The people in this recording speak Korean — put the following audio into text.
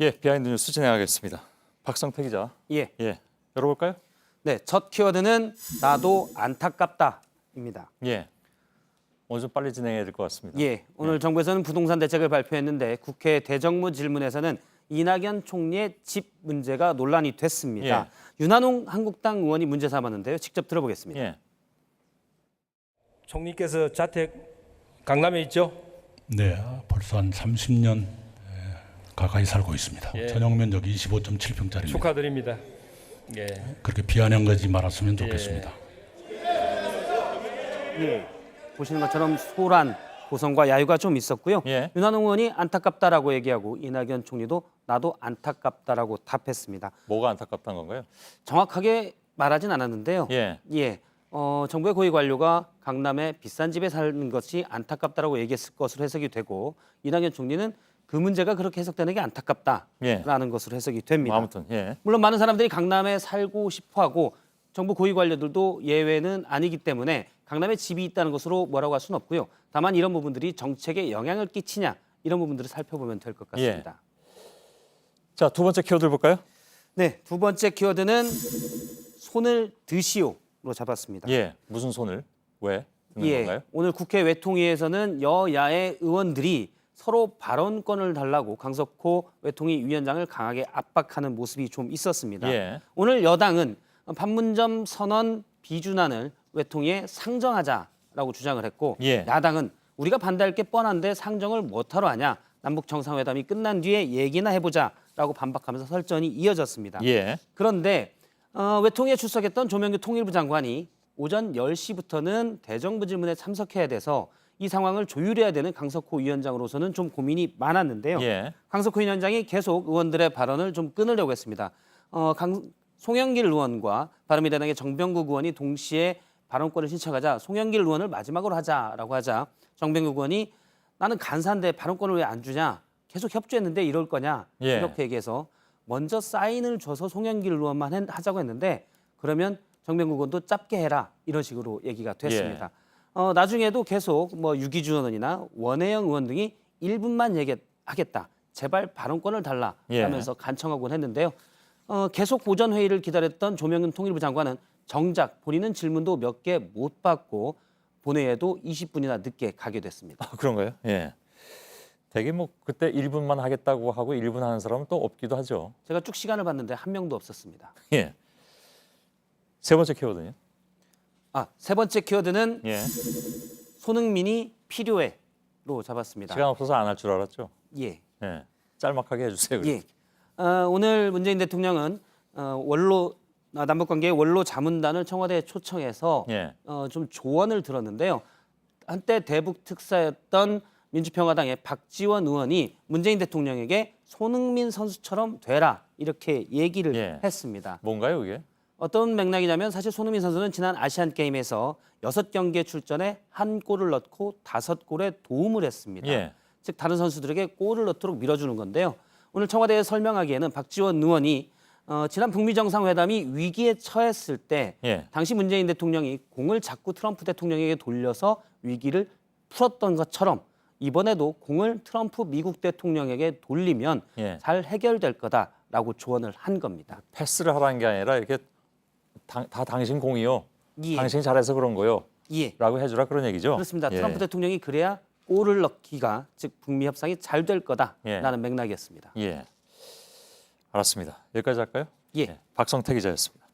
예, 비하인드 뉴스 진행하겠습니다. 박성태 기자. 예. 열어볼까요? 네, 첫 키워드는 나도 안타깝다입니다. 예. 오늘 좀 빨리 진행해야 될 것 같습니다. 예, 오늘 정부에서는 부동산 대책을 발표했는데 국회 대정부 질문에서는 이낙연 총리의 집 문제가 논란이 됐습니다. 윤한홍 한국당 의원이 문제 삼았는데요. 직접 들어보겠습니다. 예. 총리께서 자택 강남에 있죠? 네, 벌써 한 30년 가까이 살고 있습니다. 예. 전용 면적 25.7평짜리입니다. 축하드립니다. 예. 그렇게 비아냥거리지 말았으면 좋겠습니다. 예, 보시는 것처럼 소란, 고성과 야유가 좀 있었고요. 예. 윤한홍 의원이 안타깝다라고 얘기하고 이낙연 총리도 나도 안타깝다라고 답했습니다. 뭐가 안타깝다는 건가요? 정확하게 말하진 않았는데요. 예. 정부의 고위 관료가 강남에 비싼 집에 사는 것이 안타깝다라고 얘기했을 것으로 해석이 되고 이낙연 총리는 그 문제가 그렇게 해석되는 게 안타깝다라는 것으로 해석이 됩니다. 아무튼 예. 물론 많은 사람들이 강남에 살고 싶어하고 정부 고위 관료들도 예외는 아니기 때문에 강남에 집이 있다는 것으로 뭐라고 할 수는 없고요. 다만 이런 부분들이 정책에 영향을 끼치냐 이런 부분들을 살펴보면 될 것 같습니다. 자, 두 번째 키워드 볼까요? 네, 두 번째 키워드는 손을 드시오로 잡았습니다. 예. 무슨 손을 왜 드는 건가요? 오늘 국회 외통위에서는 여야의 의원들이 서로 발언권을 달라고 강석호 외통위 위원장을 강하게 압박하는 모습이 좀 있었습니다. 예. 오늘 여당은 판문점 선언 비준안을 외통위에 상정하자라고 주장을 했고 예. 야당은 우리가 반대할 게 뻔한데 상정을 못하러 하냐. 남북 정상회담이 끝난 뒤에 얘기나 해보자라고 반박하면서 설전이 이어졌습니다. 예. 그런데 외통위에 출석했던 조명규 통일부 장관이 오전 10시부터는 대정부 질문에 참석해야 돼서 이 상황을 조율해야 되는 강석호 위원장으로서는 좀 고민이 많았는데요. 예. 강석호 위원장이 계속 의원들의 발언을 좀 끊으려고 했습니다. 송영길 의원과 바른미래당의 정병국 의원이 동시에 발언권을 신청하자 송영길 의원을 마지막으로 하자라고 하자 정병국 의원이 나는 간사인데 발언권을 왜 안 주냐? 계속 협조했는데 이럴 거냐? 예. 이렇게 얘기해서 먼저 사인을 줘서 송영길 의원만 하자고 했는데 그러면 정병국 의원도 짧게 해라 이런 식으로 얘기가 됐습니다. 나중에도 계속 유기준 의원이나 원혜영 의원 등이 1분만 얘기하겠다. 제발 발언권을 달라 하면서 간청하곤 했는데요. 계속 오전 회의를 기다렸던 조명윤 통일부 장관은 정작 본인은 질문도 몇 개 못 받고 본회의에도 20분이나 늦게 가게 됐습니다. 그런가요? 예. 되게 그때 1분만 하겠다고 하고 1분 하는 사람은 또 없기도 하죠. 제가 쭉 시간을 봤는데 한 명도 없었습니다. 예. 세 번째 키워드는요? 세 번째 키워드는 예. 손흥민이 필요해로 잡았습니다. 시간 없어서 안 할 줄 알았죠. 예. 예. 짤막하게 해주세요. 예. 오늘 문재인 대통령은 남북관계의 원로 자문단을 청와대에 초청해서 예. 좀 조언을 들었는데요. 한때 대북 특사였던 민주평화당의 박지원 의원이 문재인 대통령에게 손흥민 선수처럼 되라 이렇게 얘기를 했습니다. 뭔가요, 이게? 어떤 맥락이냐면 사실 손흥민 선수는 지난 아시안 게임에서 6경기에 출전해 1골을 넣고 5골에 도움을 했습니다. 즉 다른 선수들에게 골을 넣도록 밀어주는 건데요. 오늘 청와대에 설명하기에는 박지원 의원이 지난 북미 정상회담이 위기에 처했을 때 당시 문재인 대통령이 공을 자꾸 트럼프 대통령에게 돌려서 위기를 풀었던 것처럼 이번에도 공을 트럼프 미국 대통령에게 돌리면 잘 해결될 거다라고 조언을 한 겁니다. 패스를 하라는 게 아니라 이렇게 다 당신 공이요. 당신이 잘해서 그런 거요. 라고 해주라 그런 얘기죠. 그렇습니다. 트럼프 대통령이 그래야 골을 넣기가 즉 북미 협상이 잘 될 거다라는 맥락이었습니다. 알았습니다. 여기까지 할까요? 박성태 기자였습니다.